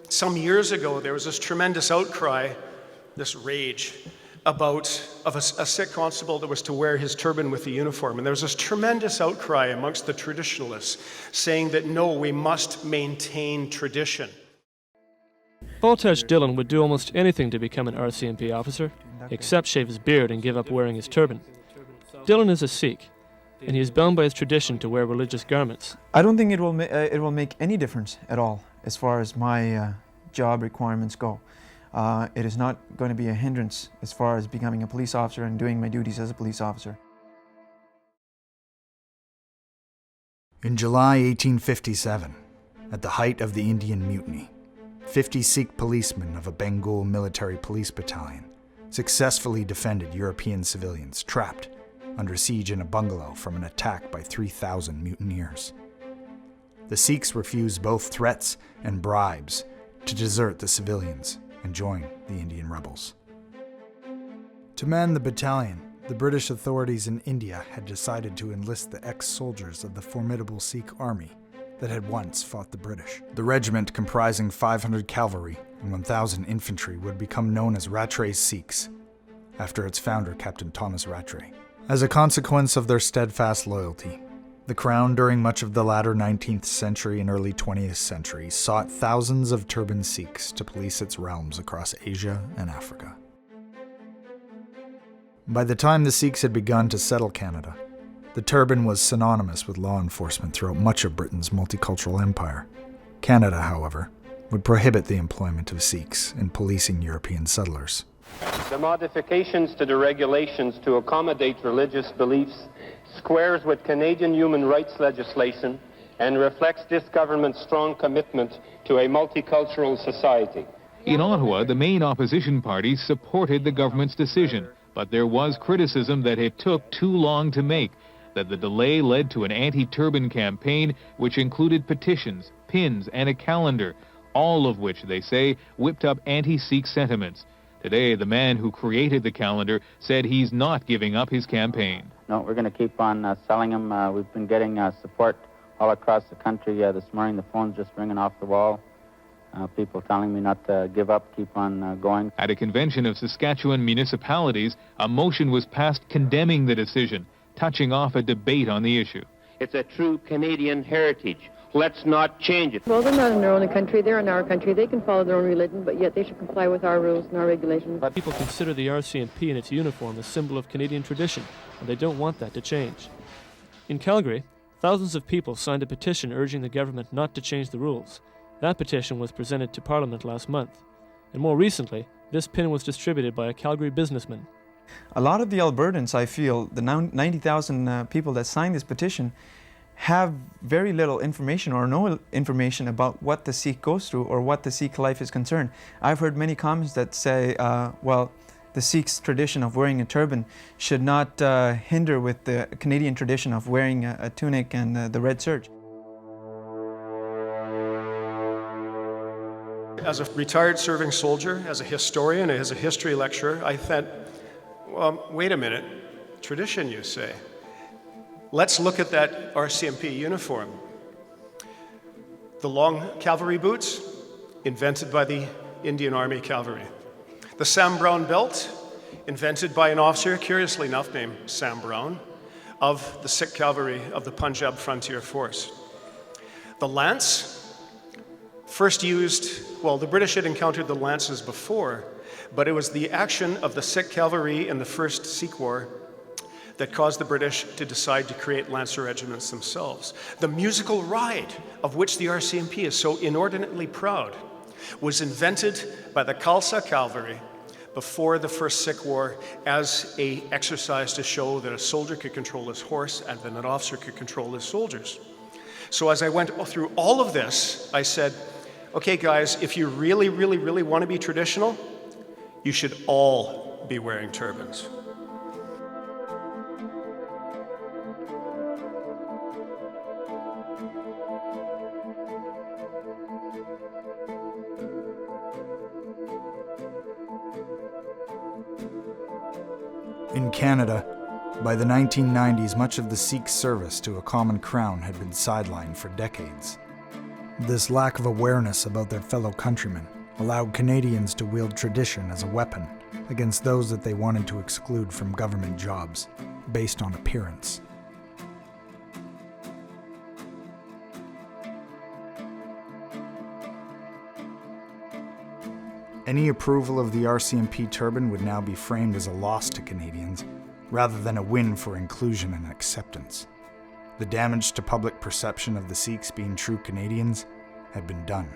Some years ago, there was this tremendous outcry, this rage, of a Sikh constable that was to wear his turban with the uniform. And there was this tremendous outcry amongst the traditionalists saying that no, we must maintain tradition. Voltage Dillon would do almost anything to become an RCMP officer, except shave his beard and give up wearing his turban. Dillon is a Sikh, and he is bound by his tradition to wear religious garments. I don't think it will make any difference at all as far as my job requirements go. It is not going to be a hindrance as far as becoming a police officer and doing my duties as a police officer. In July 1857, at the height of the Indian Mutiny, 50 Sikh policemen of a Bengal military police battalion successfully defended European civilians trapped under siege in a bungalow from an attack by 3,000 mutineers. The Sikhs refused both threats and bribes to desert the civilians and join the Indian rebels. To man the battalion, the British authorities in India had decided to enlist the ex-soldiers of the formidable Sikh army that had once fought the British. The regiment, comprising 500 cavalry and 1,000 infantry, would become known as Rattray's Sikhs, after its founder, Captain Thomas Rattray. As a consequence of their steadfast loyalty, the Crown, during much of the latter 19th century and early 20th century, sought thousands of turban Sikhs to police its realms across Asia and Africa. By the time the Sikhs had begun to settle Canada, the turban was synonymous with law enforcement throughout much of Britain's multicultural empire. Canada, however, would prohibit the employment of Sikhs in policing European settlers. The modifications to the regulations to accommodate religious beliefs squares with Canadian human rights legislation and reflects this government's strong commitment to a multicultural society. In Ottawa, the main opposition parties supported the government's decision, but there was criticism that it took too long to make, that the delay led to an anti-turban campaign which included petitions, pins, and a calendar, all of which, they say, whipped up anti-Sikh sentiments. Today, the man who created the calendar said he's not giving up his campaign. No, we're going to keep on selling them. We've been getting support all across the country. This morning, the phone's just ringing off the wall. People telling me not to give up, keep on going. At a convention of Saskatchewan municipalities, a motion was passed condemning the decision, touching off a debate on the issue. It's a true Canadian heritage. Let's not change it. Well, they're not in their own country. They're in our country. They can follow their own religion, but yet they should comply with our rules and our regulations. People consider the RCMP and its uniform a symbol of Canadian tradition, and they don't want that to change. In Calgary, thousands of people signed a petition urging the government not to change the rules. That petition was presented to Parliament last month. And more recently, this pin was distributed by a Calgary businessman. A lot of the Albertans, I feel, the 90,000 people that signed this petition, have very little information or no information about what the Sikh goes through or what the Sikh life is concerned. I've heard many comments that say, well, the Sikhs' tradition of wearing a turban should not hinder with the Canadian tradition of wearing a tunic and the red serge. As a retired serving soldier, as a historian, as a history lecturer, I thought, well, wait a minute, tradition, you say? Let's look at that RCMP uniform. The long cavalry boots, invented by the Indian Army Cavalry. The Sam Brown belt, invented by an officer, curiously enough, named Sam Brown, of the Sikh Cavalry of the Punjab Frontier Force. The lance, first used, well, the British had encountered the lances before, but it was the action of the Sikh Cavalry in the First Sikh War that caused the British to decide to create Lancer regiments themselves. The musical ride, of which the RCMP is so inordinately proud, was invented by the Khalsa Cavalry before the First Sikh War as an exercise to show that a soldier could control his horse and that an officer could control his soldiers. So as I went through all of this, I said, okay guys, if you really, really, really want to be traditional, you should all be wearing turbans. In Canada, by the 1990s, much of the Sikh service to a common crown had been sidelined for decades. This lack of awareness about their fellow countrymen allowed Canadians to wield tradition as a weapon against those that they wanted to exclude from government jobs, based on appearance. Any approval of the RCMP turban would now be framed as a loss to Canadians, rather than a win for inclusion and acceptance. The damage to public perception of the Sikhs being true Canadians had been done.